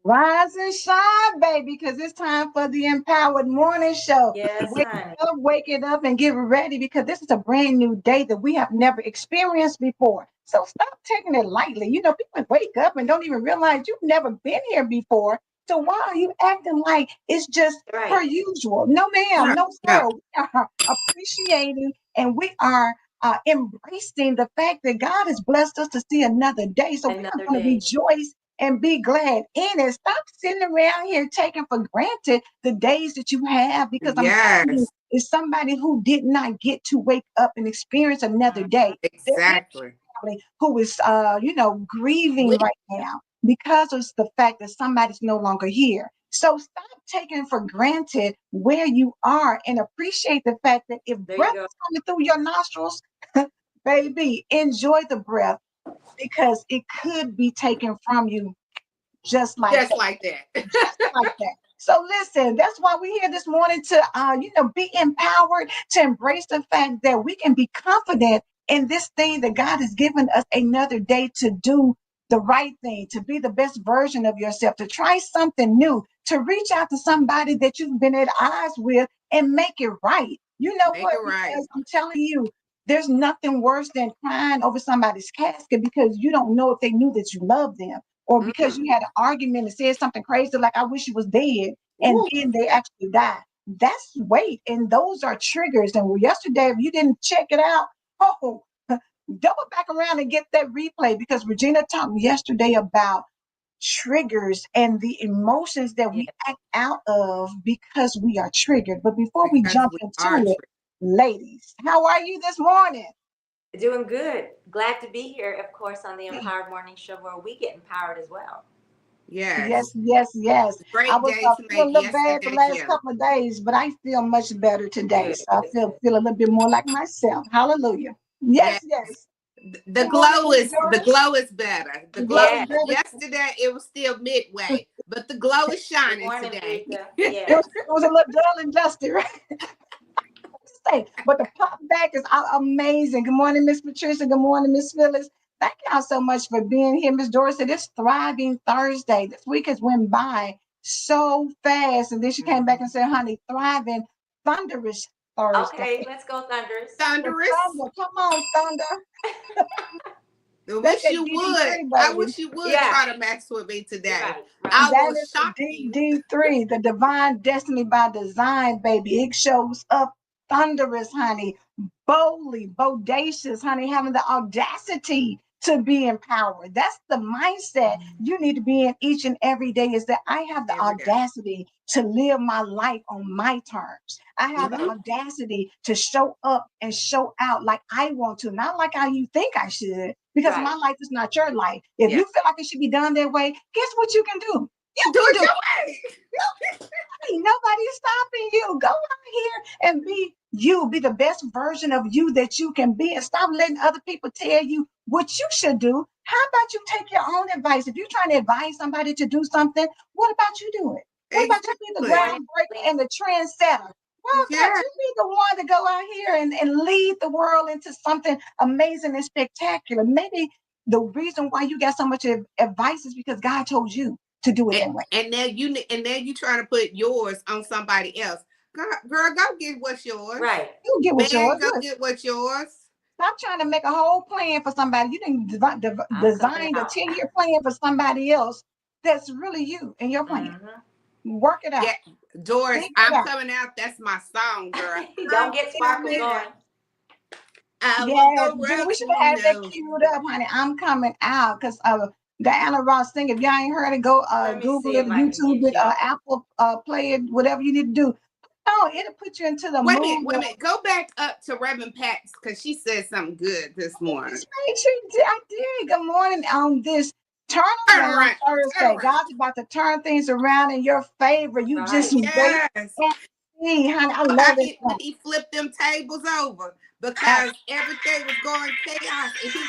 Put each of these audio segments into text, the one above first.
Rise and shine, baby, because it's time for the Empowered Morning Show. Yes, honey. Wake it up, and get ready because this is a brand new day that we have never experienced before. So stop taking it lightly. You know, people wake up and don't even realize you've never been here before. So why are you acting like it's just per Right. usual? No, ma'am, no, sir. We are appreciating and we are embracing the fact that God has blessed us to see another day. So we are Another going to day. rejoice and be glad in it. Stop sitting around here taking for granted the days that you have because I'm telling you, Yes, it's somebody who did not get to wake up and experience another day. There is exactly. family who is, grieving We, right now because of the fact that somebody's no longer here. So stop taking for granted where you are and appreciate the fact that if There breath you go. is coming through your nostrils, baby, enjoy the breath because it could be taken from you just like just that, like that. just like that. So listen, that's why we're here this morning to, be empowered to embrace the fact that we can be confident in this thing that God has given us another day to do the right thing, to be the best version of yourself, to try something new, to reach out to somebody that you've been at odds with and make it right. You know Make what? it right. Because I'm telling you, there's nothing worse than crying over somebody's casket because you don't know if they knew that you loved them or because Mm. you had an argument and said something crazy like I wish you was dead and Woo. then they actually died. That's weight and those are triggers. And yesterday, if you didn't check it out, oh, double back around and get that replay because Regina talked yesterday about triggers and the emotions that Yeah. we act out of because we are triggered. But before we Because jump we are into it, true. ladies, how are you this morning? Doing good. Glad to be here, of course, on the Empowered Morning Show where we get empowered as well. Yes, Yes. yes, yes. I Great was day to feeling a make little bad the yesterday last better. couple of days, but I feel much better today. Good, So I good, feel good. feel a little bit more like myself. Hallelujah. Yes, Yes. yes. The Good morning, glow Miss is the Doris. glow is better. The The glow glow is Yeah. better. yesterday it was still midway, but the glow is Good shining morning, today. Rita. It was a little dull and dusty, right? To say, but the pop back is amazing. Good morning, Miss Patricia. Good morning, Miss Phyllis. Thank y'all so much for being here, Miss Doris. Said it's Thriving Thursday. This week has went by so fast, and then she came back and Mhm. said, "Honey, thriving thunderous Thursday." Okay, let's go Thunders. The Thunderous. thunder, come on, thunder. I That's wish that you would. DD3, I baby. wish you would Yeah, try to mess with me today. right, right. I That will is the shock you. DD3, the divine destiny by design, baby. It shows up thunderous, honey, boldly, bodacious, honey, having the audacity to be empowered. That's the mindset you need to be in each and every day is that I have the Every day. audacity to live my life on my terms. I have the Mm-hmm. audacity to show up and show out like I want to, not like how you think I should, because my Right. life is not your life. If Yeah. you feel like it should be done that way, guess what you can do? You Do can it do your way. Ain't nobody stopping you. Go out here and be you. Be the best version of you that you can be and stop letting other people tell you what you should do. How about you take your own advice? If you're trying to advise somebody to do something, what about you do it? What about you be the Good Exactly. morning, groundbreaker Lee. and the trendsetter? Well, God, Yeah. you be the one to go out here and lead the world into something amazing and spectacular. Maybe the reason why you got so much advice is because God told you to do it that way. And now you trying to put yours on somebody else. Girl, go get what's yours. Right. You get what's yours. Man, go Look, get what's yours. stop trying to make a whole plan for somebody. You didn't I'm coming design a out. 10-year plan for somebody else. That's really you and your plan. Work it out. Yeah, Doris, Figure it I'm out. coming out. That's my song, girl. Don't I'm get Sparkle coming going. out. I will Yes, go Regina, we should rocking have the had that nose. queued up, honey. I'm coming out because Diana Ross sing. If y'all ain't heard it, go Let me Google see it, if I can YouTube get it, you. Apple Play it, whatever you need to do. Oh, it'll put you into the Wait a minute, mood. wait a minute. Go back up to Reverend Pat's because she said something good this morning. Just make sure you did. I did. Good morning on this Turn turnaround around. Turn Thursday. around. God's about to turn things around in your favor. You just Right. wait Yes. and see, honey. I How love it. he flipped them tables over because everything was going chaos. And he,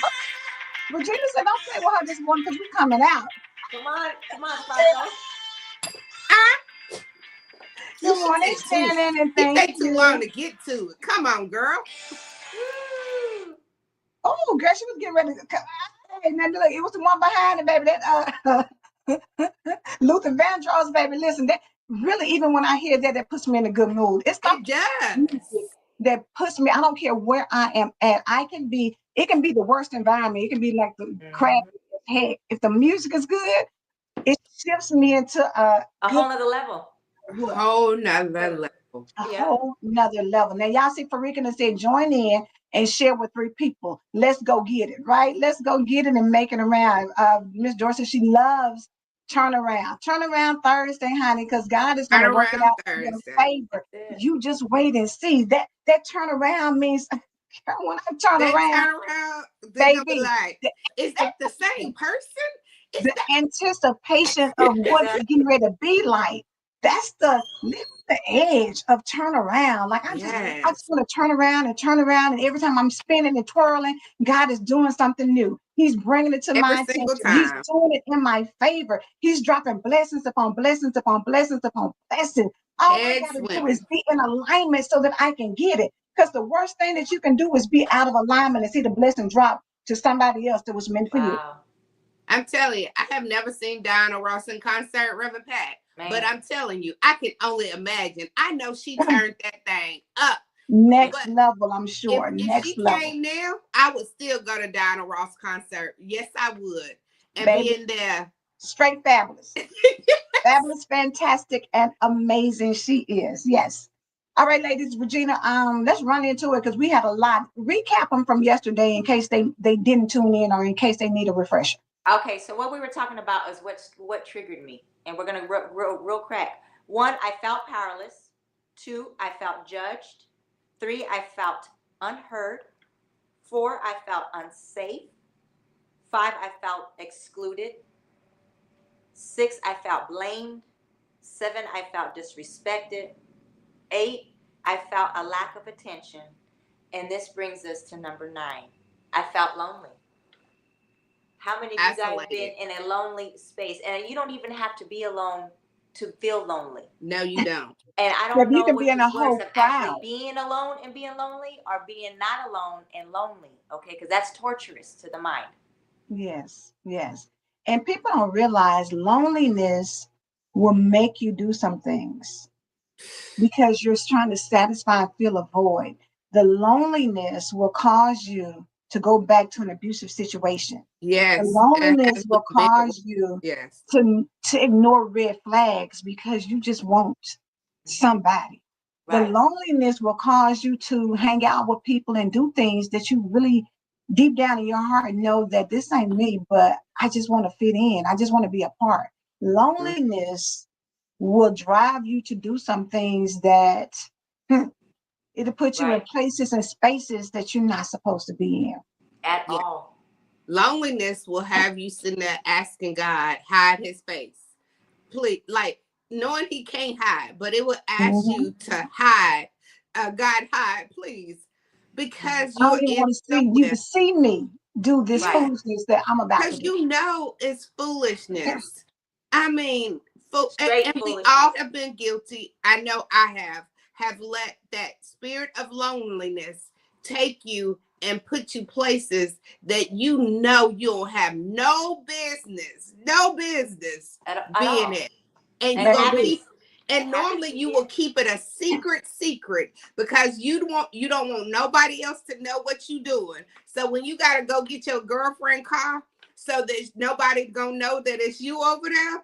Regina said, "Don't play with her this morning because we coming out." Come on, Sparkle. ah, see, Good morning, Shannon, and he thank take too long you. to get to it. Come on, girl. Woo. Oh, girl, she was getting ready to come. Hey, now look, it was the one behind it, baby. That Luther Vandross, baby. Listen, that really, even when I hear that, that puts me in a good mood. It's It something music does. that puts me. I don't care where I am at. I can be. It can be the worst environment. It can be like the crap. Heck, if the music is good, it shifts me into a A good whole nother level. what? Whole nother level. A Yeah. whole nother level. Now, y'all see Farika and said, join in and share with 3 people. Let's go get it, right? Let's go get it and make it around. Miss Dorsey, she loves turnaround. Turnaround Thursday, honey, because God is going Turn to work it around out in your Thursday. favor. That's it. You just wait and see. That turnaround means when I turn They around, turn around, they're gonna be baby, like, the, is that the same person? Is the that anticipation of what it's getting Exactly. ready to be like. That's the edge of turnaround. Like I just yes. want to turn around, and every time I'm spinning and twirling, God is doing something new. He's bringing it to Every my single attention. He's time. doing it in my favor. He's dropping blessings upon blessings upon blessings upon blessings. All I Head got to do is swimming. be in alignment so that I can get it. Because the worst thing that you can do is be out of alignment and see the blessing drop to somebody else that was meant for you. Wow. I'm telling you, I have never seen Diana Ross in concert, Reverend Pat. But Man. I'm telling you, I can only imagine. I know she turned that thing up. It, Next But level, I'm sure. if Next she level, came now, I would still go to Diana Ross concert. Yes, I would. And be baby. in there. Straight fabulous. Fabulous, fantastic, and amazing she is. Yes. All right, ladies, Regina, let's run into it because we had a lot. Recap them from yesterday in case they didn't tune in or in case they need a refresher. okay, so what we were talking about is what triggered me, and we're gonna real crack. 1, I felt powerless. 2, I felt judged. 3, I felt unheard. 4, I felt unsafe. 5, I felt excluded. 6, I felt blamed. 7, I felt disrespected. 8, I felt a lack of attention. And this brings us to number 9. I felt lonely. How many of you guys been Isolated. in a lonely space? And you don't even have to be alone to feel lonely. No, you don't. And I If don't you know can be which in is a worse whole of actually crowd. being alone and being lonely or being not alone and lonely. Okay, because that's torturous to the mind. Yes, yes. And people don't realize loneliness will make you do some things because you're trying to satisfy and fill a void. The loneliness will cause you to go back to an abusive situation. The Yes. It loneliness has will been very cause you yes. to ignore red flags because you just want somebody. The Right. loneliness will cause you to hang out with people and do things that you really deep down in your heart know that this ain't me, but I just want to fit in. I just want to be a part. Mm. Loneliness will drive you to do some things that it'll put you in Right. places and spaces that you're not supposed to be in. At Yeah. all. Loneliness will have you sitting there asking God, hide his face. Please, like knowing he can't hide, but it will ask Mhm. you to hide. God, hide, please. Because I don't you're even in want to see you to somewhere. see me do this Yeah. Right. foolishness that I'm about to Because do. you know it's foolishness. I mean, Straight and we all foolishness. have been guilty. I know I have. have let that spirit of loneliness take you and put you places that you know you'll have no business at being all. in. And And you're gonna Baby, keep, and normally you will keep it a secret because you don't want nobody else to know what you doing. So when you gotta go get your girlfriend car so that nobody gonna know that it's you over there.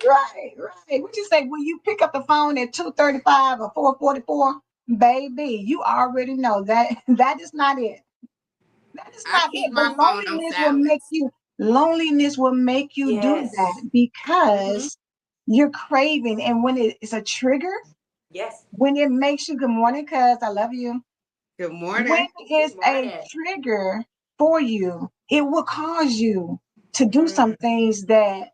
right, right. What you say? When you pick up the phone at 2:35 or 4:44, baby, you already know that that is not it. That is I not keep it. But my phone on silence. loneliness will make you do yes, that Hmm. because you're craving. And when it's a trigger, yes. when it makes you, good morning, cuz I love you. Good When morning. it's Good a morning. trigger for you, it will cause you to do some Mm, things that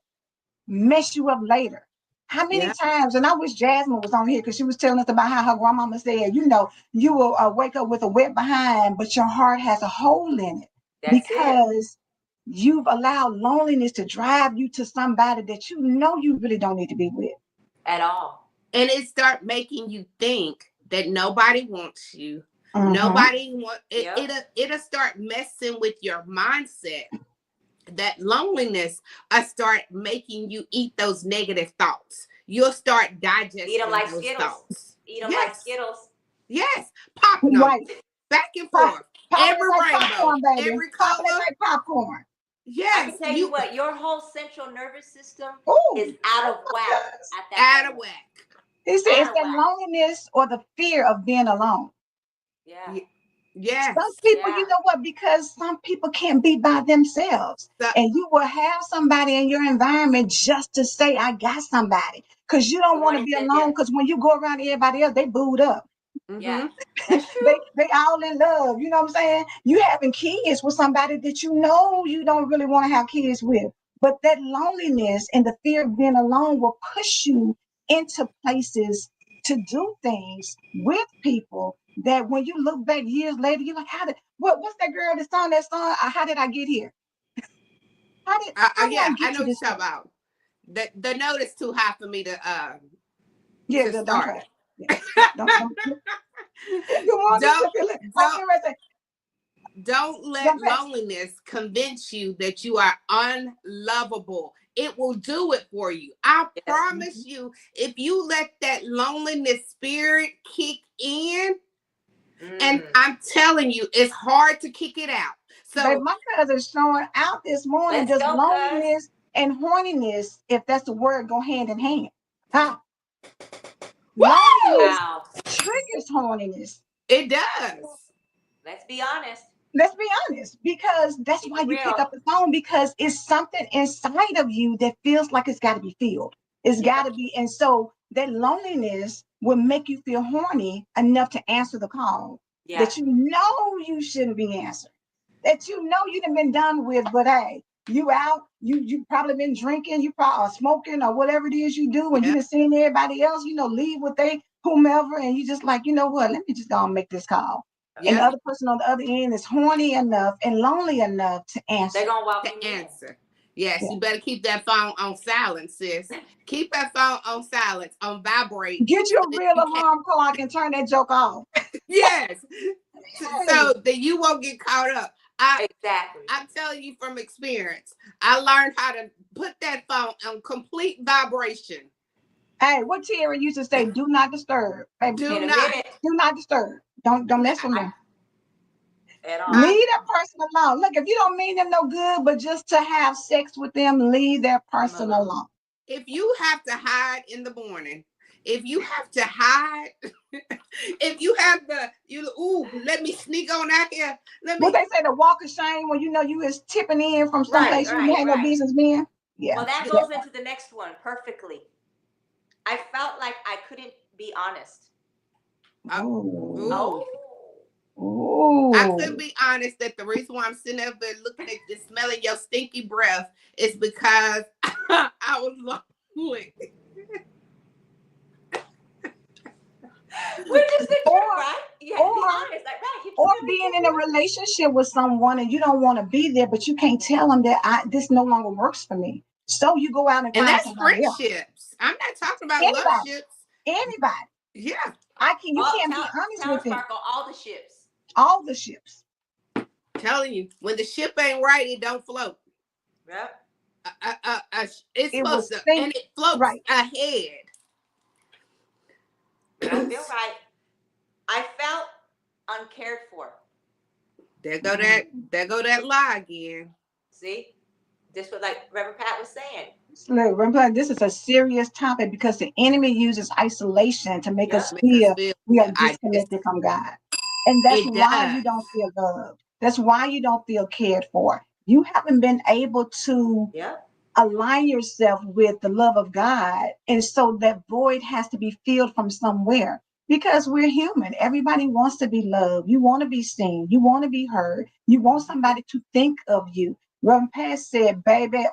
mess you up later. How many Yeah. times, and I wish Jasmine was on here because she was telling us about how her grandmama said, you will wake up with a wet behind, but your heart has a hole in it that's it. because you've allowed loneliness to drive you to somebody that you know you really don't need to be with. At all. And it start making you think that nobody wants you. Mm-hmm. Nobody want it. Yep. It'll start messing with your mindset. That loneliness start making you eat those negative thoughts. You'll start Eat them digesting like those Skittles. thoughts. Eat them like Yes, Skittles. yes. Popping them Right. back and Pop, forth. popping it Every like rainbow, popcorn, baby. every Popping it color. like popcorn. I Yes, can tell you you what, your whole central nervous system Oh, is out of whack yes. at that out of moment. whack. He said it's Out of that whack. loneliness or the fear of being alone. Yeah. Some Yes. people, Yeah. you know what, because some people can't be by themselves. So, And you will have somebody in your environment just to say, I got somebody. Because you don't Good want to morning, be alone. Cynthia. Because when you go around everybody else, they booed up. Yeah. mm-hmm. That's true. They all in love. You know what I'm saying? You having kids with somebody that you know you don't really want to have kids with. But that loneliness and the fear of being alone will push you into places to do things with people that when you look back years later, you're like, what's that girl that sung that song? How did I get here? How did I Yeah, I get know to what this you're talking place? about. The note is too high for me Yeah, to good. Don't start. try it. Yeah. Don't. Good morning, don't Cynthia. I'm don't getting ready to say, don't let don't pass. loneliness convince you that you are unlovable. It will do it for you. I Yes. promise you, if you let that loneliness spirit kick in, and Mm. I'm telling you, it's hard to kick it out. Baby, So my cousin's showing out this morning. Let's Does go, cuz. loneliness and horniness, if that's the word, go hand in hand? Huh? woo! Loneliness Wow. triggers horniness. It does. Let's be honest. Let's be honest, because that's Keep why it you pick real. up the phone because it's something inside of you that feels like it's got to be filled. It's got Yep. to be, and so that loneliness will make you feel horny enough to answer the call Yeah. that you know you shouldn't be answering, that you know you've been done with, but hey, you out, you probably been drinking, you probably are smoking or whatever it is you do, and you've Yeah, been seeing everybody else, leave with they whomever, and you just like, you know what, let me just go and make this call. And the yeah. other person on the other end is horny enough and lonely enough to They're answer. gonna To welcome you in. answer. Yes, Yeah. you better keep that phone on silent, sis. Keep that phone on silence, on vibrate, Get so you a that real you can. alarm clock and turn that joke off. Yes, Hey, so that you won't get caught up. Exactly. I'm telling you from experience. I learned how to put that phone on complete vibration. hey, what Terry used to say, do not disturb. Baby, Do In a not. minute. do not disturb. Don't mess with I, me. At all. I, Leave that person alone. Look, if you don't mean them no good, but just to have sex with them, leave that I'm person alone. alone. if you have to hide in the morning, if you have to hide, if you have the you ooh, let me sneak on out here. Let What me they say, the walk of shame when you know you is tipping in from Right, someplace you right, had no right. business being. Yeah, Well, that that goes into the next one perfectly. I felt like I couldn't be honest. uh, part. ooh. Oh. I couldn't Ooh. be honest that the reason why I'm sitting up there looking at this, smelling your stinky breath is because I was lonely. Which is the Or truth, right? You have to be or honest. Like, right, you or gotta being keep in a real. relationship with someone and you don't want to be there, but you can't tell them that this no longer works for me. So you go out and And find that's somebody else. friendships. I'm not talking about love Anybody, ships. anybody. Yeah. You can't be honest Tell with it. Sparkle all the ships. All the ships. Telling you, when the ship ain't right, it don't float. Yep. It's It will supposed to, sink. and it floats Right. ahead. You don't feel right. I felt uncared for. There go that lie again. See, this was like Reverend Pat was saying. Look, Rampa, this is a serious topic because the enemy uses isolation to make us Yep. Make us feel feel we are I just disconnected from God. And that's it why does. you don't feel loved. That's why you don't feel cared for. You haven't been able to Yep. align yourself with the love of God. And so that void has to be filled from somewhere because we're human. Everybody wants to be loved. You want to be seen. You want to be heard. You want somebody to think of you. Reverend Pat said, baby,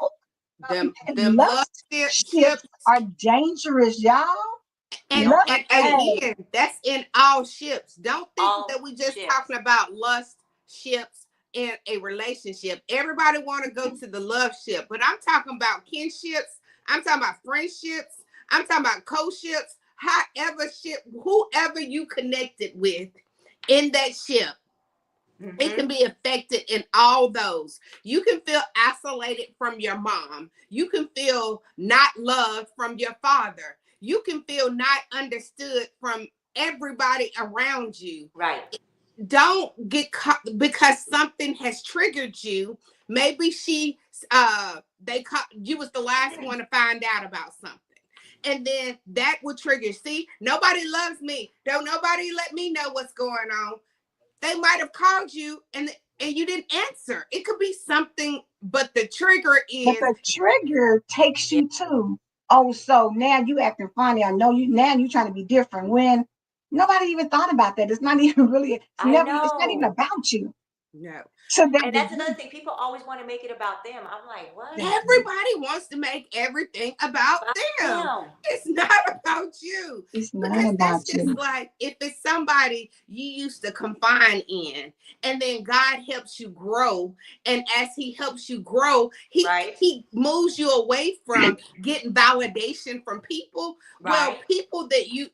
Them love lust ships. ships are dangerous, y'all. And Lust, and hey, again, that's in all ships. Don't think All that we just ships. talking about lust ships in a relationship. Everybody want to go to the love ship, but I'm talking about kinships. I'm talking about friendships. I'm talking about co-ships. However ship, whoever you connected with in that ship, it can be affected in all those. You can feel isolated from your mom. You can feel not loved from your father. You can feel not understood from everybody around you. Right. Don't get caught because something has triggered you. Maybe they caught you was the last one to find out about something. And then that would trigger. See, nobody loves me. Don't nobody let me know what's going on. They might have called you and you didn't answer. It could be something, but the trigger but is the trigger takes Yeah. you to, oh, so now you acting funny. I know you now you trying to be different when nobody even thought about that. It's not even really, I it's not even know. about you. no. So that And that's another thing. People always want to make it about them. I'm like, what? Everybody wants to make everything about About them. them. It's not about you. it's not Because that's about just you. like if it's somebody you used to confine in, and then God helps you grow. And as He helps you grow, Right. He moves you away from getting validation from people. Well, Right. people that you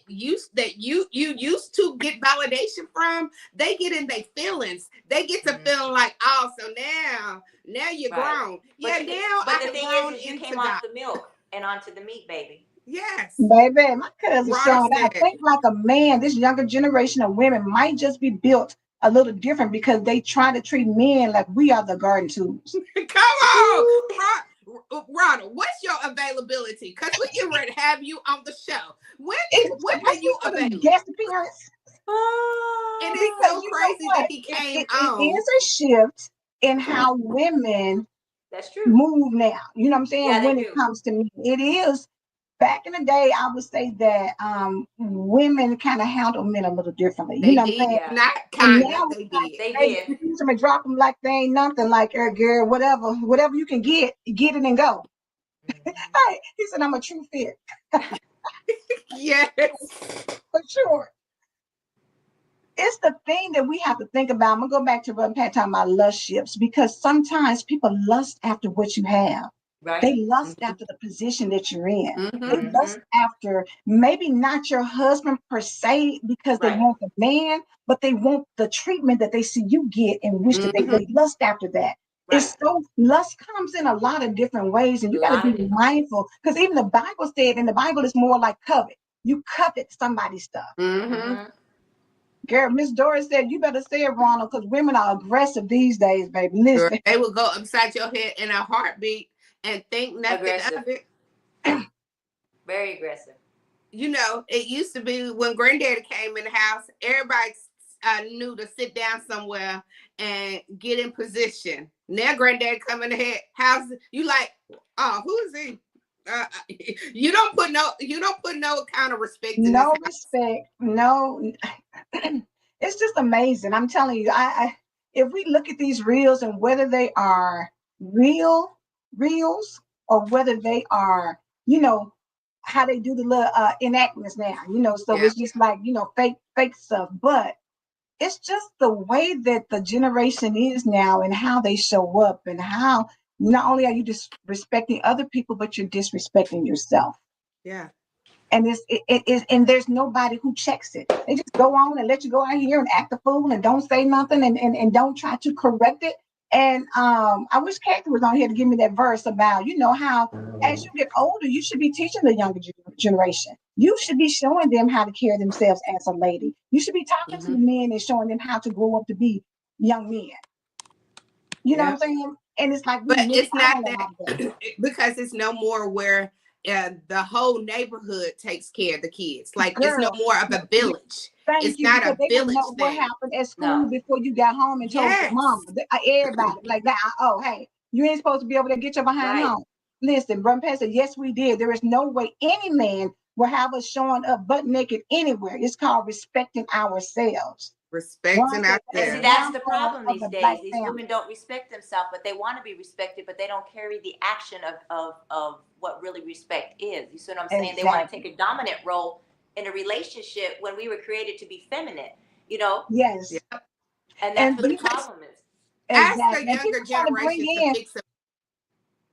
used to get validation from, they get in their feelings. They get to feeling like, oh, so now you're Right. grown. But Yeah, you now can, but I the have thing grown is you into came God. off the milk and onto the meat, baby. Yes. Baby, my cousin Rana showing out. said, Think like a man. This younger generation of women might just be built a little different because they try to treat men like we are the garden tools. come on, Rana, what's your availability? Because we get ready to have you on the show. When are Was he you for the available? guest appearance? And it's Because so you know crazy that what? he came It on. is a shift in how women That's true. move now. You know what I'm Yeah, saying? they When it do. comes to me, it is. Back in the day, I would say that women kind of handle men a little differently. You They know what I'm did. saying? Yeah, Not And kind of, now they it's like, did. they hey, did. you use them and drop them like they ain't nothing. Like, girl, whatever you can get it and go. Hey, he said, I'm a true fit Yes. for sure. It's the thing that we have to think about. I'm gonna go back to what Pat talking about lust ships because sometimes people lust after what you have. They Right. lust after the position that you're in. They Mm-hmm. Mm-hmm. lust after maybe not your husband per se because they Right. want the man, but they want the treatment that they see you get and wish that Mm-hmm. they lust after that. Right. It's so lust comes in a lot of different ways, and A you got to lot be of different ways. mindful because even the Bible said, and the Bible is more like covet. You covet somebody's stuff. Mm-hmm. Mm-hmm. Girl, Miss Doris said you better say it, Ronald, because women are aggressive these days, baby. Girl, Listen. they will go upside your head in a heartbeat and think nothing Aggressive. of it. Very aggressive. You know, it used to be when granddaddy came in the house, everybody knew to sit down somewhere and get in position. Now granddaddy come in the house, you like, oh, who is he? You don't put no kind of respect in this No house. respect. No. It's just amazing. I'm telling you, if we look at these reels and whether they are reels or whether they are, you know, how they do the little enactments now, so Yeah, it's just like, fake stuff. But it's just the way that the generation is now and how they show up and how not only are you disrespecting other people, but you're disrespecting yourself. yeah. And it is, and there's nobody who checks it. They just go on and let you go out here and act a fool and don't say nothing and don't try to correct it. And I wish Kathy was on here to give me that verse about, how as you get older, you should be teaching the younger generation. You should be showing them how to carry themselves as a lady. You should be talking to the men and showing them how to grow up to be young men. You know what I'm saying? And it's like we But miss it's out not on a lot of that. because it's no more where the whole neighborhood takes care of the kids. Like it's no Girl, more of a village. thank It's you, not because a they would village know what thing. happened at school No. before you got home and told your mama. Yes. Everybody like that. Oh, hey, you ain't supposed to be able to get your behind Right. home. Listen, Brother Pat said, yes, we did. There is no way any man will have us showing up butt naked anywhere. It's called respecting ourselves. Respecting That's And the see, ourselves. that's the downfall problem of these the black days. These family. women don't respect themselves, but they want to be respected, but they don't carry the action of what really respect is. You see what I'm saying? They want to Exactly. take a dominant role in a relationship when we were created to be feminine, you know? Yes. Yeah. And that's And what the Because problem is. ask a exactly. And younger people try to bring generation to in, fix a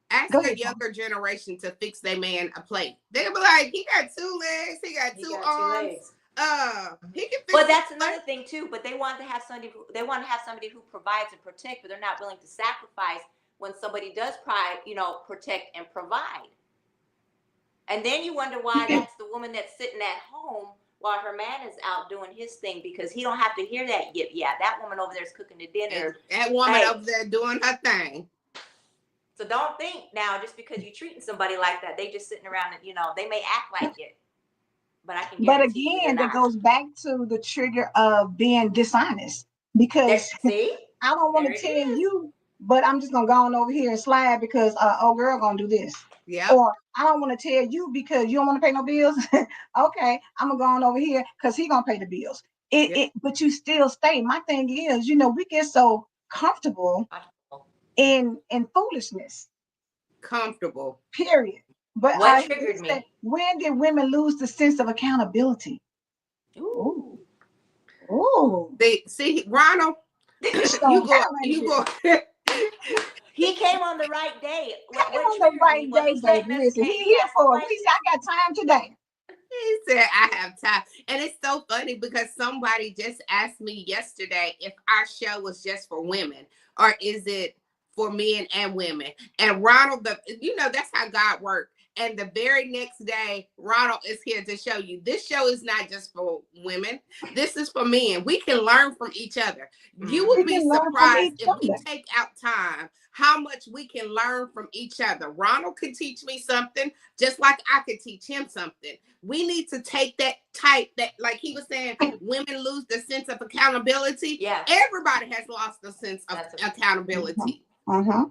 ask go a ahead, Tom. younger generation to fix their man a plate. They'll be like, he got 2 legs, he got He 2 got 2 arms. legs. He can fix Well, a that's plate. another thing too. But they want to have somebody who provides and protect, but they're not willing to sacrifice when somebody does protect and provide. And then you wonder why that's the woman that's sitting at home while her man is out doing his thing, because he don't have to hear that yip. Yeah, that woman over there is cooking the dinner. That woman Hey. over there doing her thing. So don't think now just because you're treating somebody like that, they just sitting around and they may act like it, but I can But guarantee you they're again, that not. goes back to the trigger of being dishonest, because See, I don't want there to it tell is. you, but I'm just gonna go on over here and slide because old girl gonna do this. Yep. Or I don't want to tell you because you don't want to pay no bills. Okay, I'm gonna go on over here because he gonna pay the bills. Yep. But you still stay. My thing is, we get so comfortable in foolishness. Comfortable. Period. But What he triggered said, me? when did women lose the sense of accountability? Ooh. Ooh. See, Ronald, Don't you go. He came on the right day. Came What on the triggered me right was day, he's baby. letting us. Listen, Hey, he he here asked for it. He questions. said, I got time today. He said, I have time. And it's so funny because somebody just asked me yesterday if our show was just for women or is it for men and women. And Ronald, that's how God works. And the very next day, Ronald is here to show you this show is not just for women. This is for men. We can learn from each other. You would We be can learn from surprised each if we other. take out time how much we can learn from each other. Ronald could teach me something just like I could teach him something. We need to take that type that, like he was saying, women lose the sense of accountability. Yeah. Everybody has lost the sense of accountability. Uh-huh.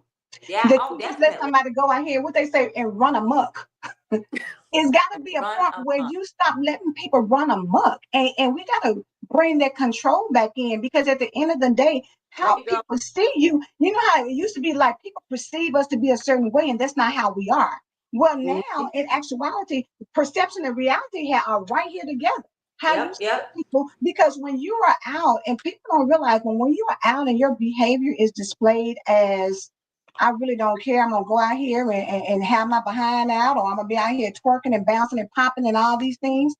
Yeah. That Oh, you just let definitely. somebody go out here, what they say, and run amok. It's got to be a Run point where amok. you stop letting people run amok. And we got to bring that control back in, because at the end of the day, There how you go. people see you, how it used to be like people perceive us to be a certain way, and that's not how we are. Well, now in actuality, perception and reality are right here together. How you see Yep. people, because when you are out, and people don't realize when you are out and your behavior is displayed as, I really don't care, I'm gonna go out here and have my behind out, or I'm gonna be out here twerking and bouncing and popping and all these things.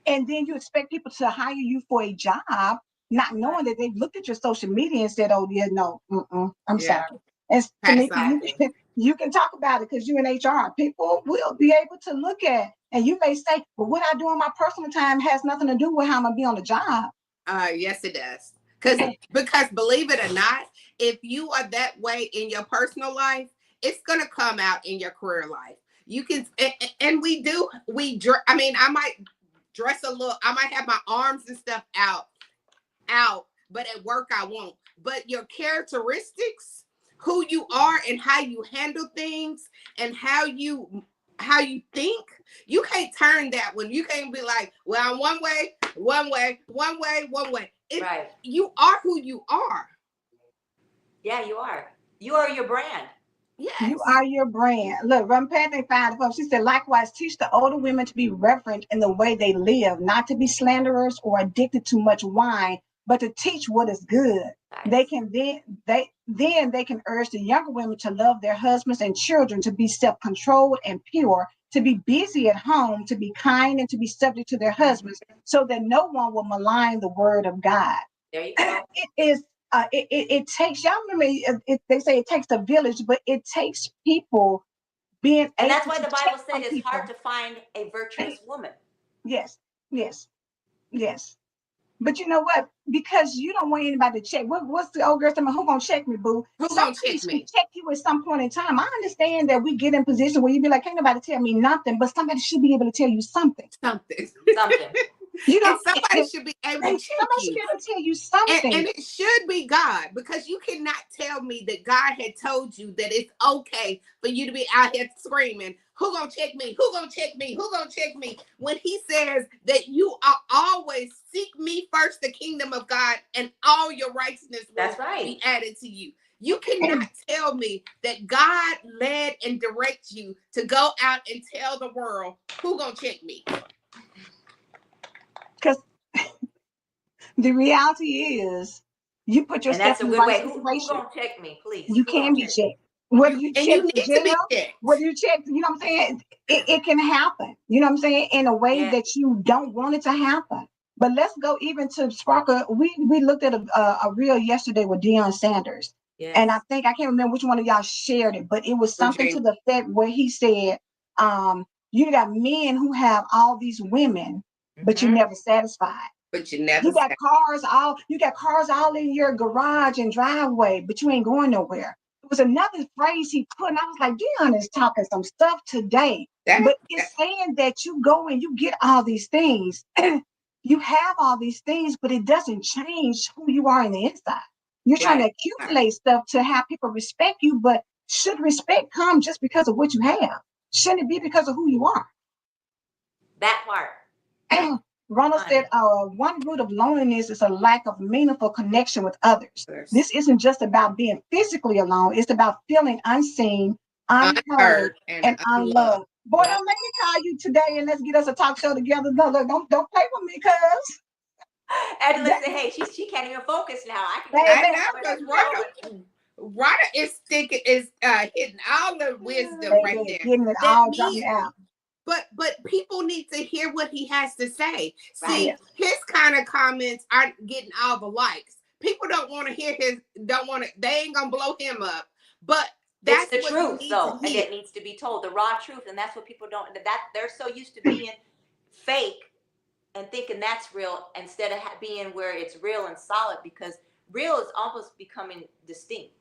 And then you expect people to hire you for a job, not knowing that they've looked at your social media and said, "Oh yeah, no, I'm sorry." And Pass Tamika, on. you can talk about it because you're in HR. People will be able to look at, and you may say, "Well, what I do in my personal time has nothing to do with how I'm gonna be on the job." Yes, it does. Because believe it or not, if you are that way in your personal life, it's gonna come out in your career life. You can, and we do. I mean, I might dress a little. I might have my arms and stuff out, but at work I won't. But your characteristics, who you are, and how you handle things, and how you think, you can't turn that one. You can't be like, well, I'm one way, one way, one way, one way. Right. You are who you are. Yeah, you are. You are your brand. You Yes. are your brand. Look, Rumpathy found it. She said, likewise, teach the older women to be reverent in the way they live, not to be slanderers or addicted to much wine, but to teach what is good. They Nice. can then they can urge the younger women to love their husbands and children, to be self-controlled and pure, to be busy at home, to be kind, and to be subject to their husbands, so that no one will malign the word of God. There you go. It is. It takes, y'all remember, they say it takes a village, but it takes people being And able that's why to the check Bible said on it's hard people. to find a virtuous woman. Yes, yes, yes. But you know what? Because you don't want anybody to check. What's the old girl saying? Who gonna check me, boo? Who gonna Somebody check should me? check you at some point in time. I understand that we get in position where you be like, can't nobody tell me nothing, but somebody should be able to tell you something. Something. Something. You know, And somebody should be able to and check somebody should you. be able to tell you And something. it should be God, because you cannot tell me that God had told you that it's okay for you to be out here screaming, who gonna check me? Who gonna check me? Who gonna check me? When he says that you are always seek me first, the kingdom of God, and all your righteousness will That's right. be added to you. You cannot tell me that God led and directs you to go out and tell the world, who gonna check me? Because the reality is, you put And yourself that's a in the good right way. Who situation, gonna check me, please? you Who gonna can be check me? checked. Whether you And you check for need to be jail, checked. whether you check, you know what I'm saying? It can happen, you know what I'm saying, in a way Yeah. that you don't want it to happen. But let's go even to Sparker. We looked at a reel yesterday with Deion Sanders. And I Yes. think, I can't remember which one of y'all shared it, but it was something Regina. to the effect where he said, you got men who have all these women, but you Mm-hmm. never satisfied. But you never You got said. cars all in your garage and driveway, but you ain't going nowhere. It was another phrase he put, and I was like, Dion is talking some stuff today. That, But it's saying that you go and you get all these things. You have all these things, but it doesn't change who you are in the inside. You're trying Right. to accumulate stuff to have people respect you, but should respect come just because of what you have? Shouldn't it be because of who you are? That part. Ronald said, Honey. one root of loneliness is a lack of meaningful connection with others. others. This isn't just about being physically alone, it's about feeling unseen, unheard, Unheard and and unloved. unloved. Boy, Yep. don't make me call you today and let's get us a talk show together. No, look, don't play with me, cuz. And That, listen, hey, she can't even focus now. I can hear I her baby, know, coming because and flowing. Rada is sticking, is hitting all the wisdom right baby, there. getting it That all me, dropping out. but people need to hear what he has to say. Right. See, his kind of comments aren't getting all the likes. People don't want to hear his, don't want to, they ain't gonna blow him up. But It's that's the what you truth, need to though, and hear. it needs to be told. The raw truth, and that's what people don't. That they're so used to being fake and thinking that's real instead of being where it's real and solid. Because real is almost becoming distinct.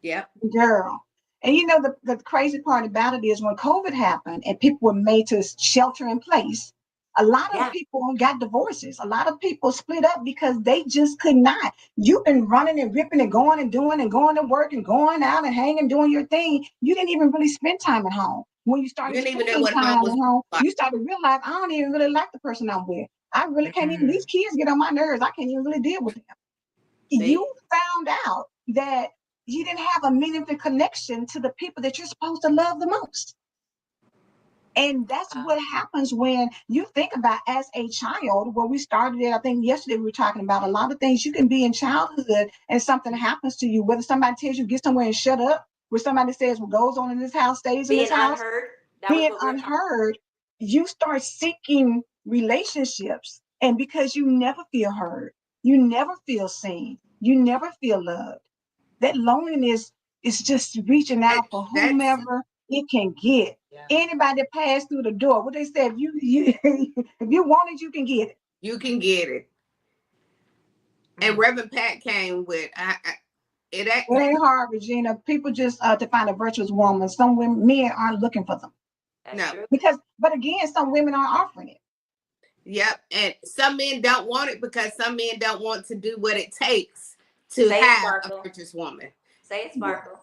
Yep. Girl. And you know, the crazy part about it is when COVID happened and people were made to shelter in place, a lot of Yeah. people got divorces. A lot of people split up because they just could not. You've been running and ripping and going and doing and going to work and going out and hanging, doing your thing. You didn't even really spend time at home. When you You started didn't even know spending what home time at was home, like. you started to realize, I don't even really like the person I'm with. I really can't even, these kids get on my nerves. I can't even really deal with them. You See? found out that you didn't have a meaningful connection to the people that you're supposed to love the most. And that's what happens when you think about as a child, where we started it. I think yesterday we were talking about a lot of things you can be in childhood and something happens to you, whether somebody tells you get somewhere and shut up, where somebody says what goes on in this house stays in this Being house, unheard. That was being what we were talking. unheard, you start seeking relationships. And because you never feel heard, you never feel seen, you never feel loved, that loneliness is just reaching That, out for that's, whomever it can get. Yeah. Anybody that passed through the door, what they said, if you if you want it, you can get it. you can get it. And Reverend Pat came with, it It ain't hard, Regina. People just to find a virtuous woman. Some women, men aren't looking for them That's no. true. because, but again, some women aren't offering it. Yep. And some men don't want it because some men don't want to do what it takes to Say it, have a Sparkle. virtuous woman. Say it, Sparkle.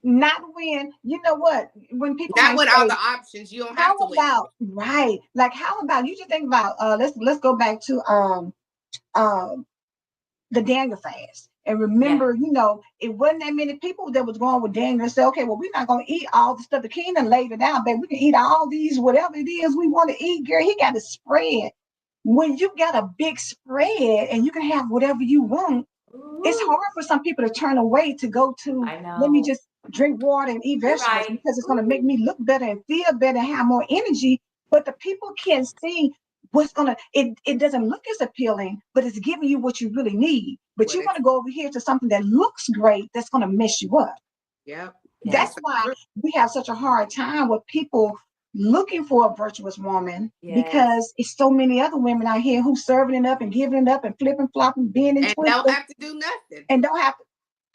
Not when, you know what, when people Not might with all say, the options. You don't how have to wait. about, right? Like, how about you just think about, let's go back to um the Daniel fast. And Yeah. remember, you know, it wasn't that many people that was going with Daniel and say, okay, well, we're not going to eat all the stuff. The king done laid it out, baby. We can eat all these, whatever it is we want to eat, girl. He got a spread. When you got a big spread and you can have whatever you want, it's Ooh. hard for some people to turn away to go to, I let me know. just drink water and eat vegetables Right. because it's going to make me look better and feel better and have more energy. But the people can't see what's going to, it doesn't look as appealing, but it's giving you what you really need. But you want to go over here to something that looks great that's going to mess you up. Yep. That's why we have such a hard time with people looking for a virtuous woman, because it's so many other women out here who serving it up and giving it up and flipping, flopping, bending, and twisting, don't have to do nothing. and don't have to.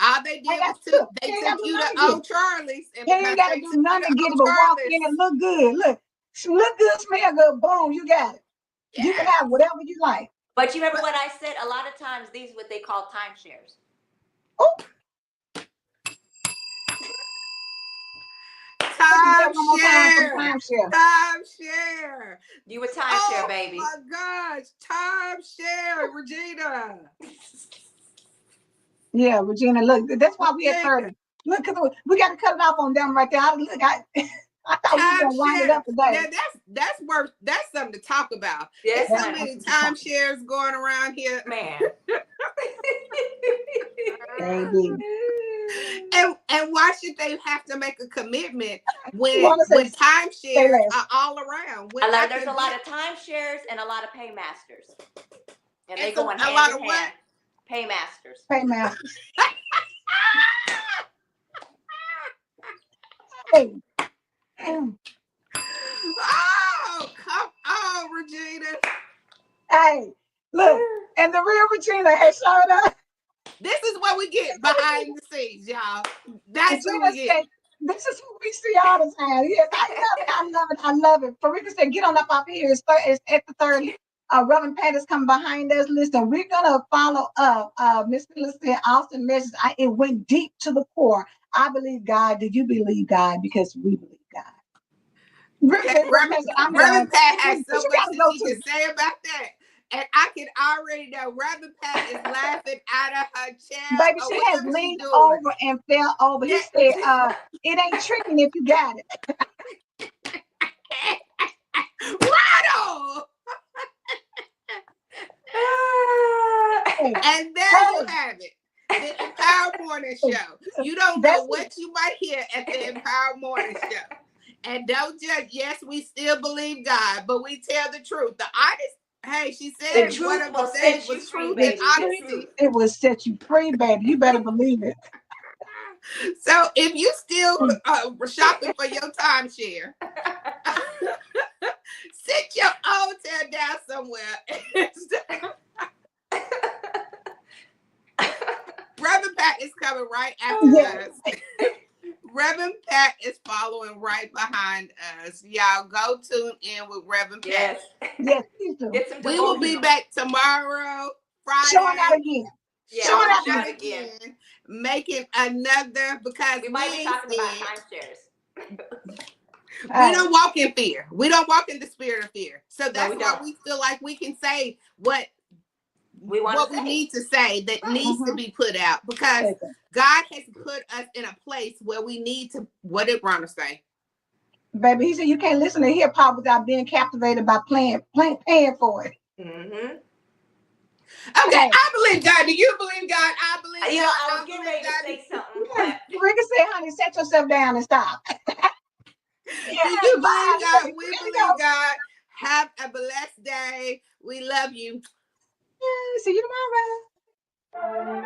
All they did was they took you to old Charlie's, and you ain't got to do nothing to get it, but walk in and look good. Look good, smell good. Boom, you got it. Yes. You can have whatever you like. But you remember what I said? A lot of times these what they call timeshares. Oh. Timeshare. You a timeshare, baby. Oh my gosh, timeshare, Regina. Yeah, Regina, look, that's why we at 30. Look, we got to cut it off on them right there. I thought we were gonna wind it up today. Now that's something to talk about. Yes, there's so many timeshares going around here, man. Baby. And why should they have to make a commitment when timeshares are all around? I learned there's a lot of timeshares and a lot of paymasters, and they go hand in hand. Paymasters. Paymasters. Hey. Oh, come on, Regina. Hey, look, and the real Regina has showed up. This is what we get behind the scenes, y'all. That's what we get. This is what we see all the time. Yes, I love it. Farika said, get on up here. It's at the 30. Reverend Pat is coming behind us. Listen, we're going to follow up. Miss Phyllis said, awesome message. It went deep to the core. I believe God. Do you believe God? Because we believe God. Reverend Pat has so much that she can say about that. And I can already know Reverend Pat is laughing out of her chair. Baby, she has leaned over and fell over. He said, it ain't tricking if you got it. Right. And there you have it. The Empower Morning Show. You don't know what you might hear at the Empower Morning Show. And don't judge. Yes, we still believe God, but we tell the truth. The artist, hey, she said the truth will set you free, baby. It will set you free, baby. You better believe it. So if you still shopping for your timeshare, sit your old tail down somewhere. Reverend Pat is coming right after us. Reverend Pat is following right behind us. Y'all go tune in with Reverend Pat. Yes, please do. We will be back tomorrow, Friday. Showing out again. Yeah, showing out again. Making another, because we might be talking about timeshares. We don't walk in fear. We don't walk in the spirit of fear. So that's why we feel like we can say what we need to say that needs to be put out, because God has put us in a place where we need to. What did Ronna say? Baby, he said you can't listen to hip hop without being captivated by paying for it. Mm-hmm. Okay, I believe God. Do you believe God? I believe God. I was getting ready to say something. Rika said, honey, set yourself down and stop. Do you believe God? We believe God. Have a blessed day. We love you. See you tomorrow.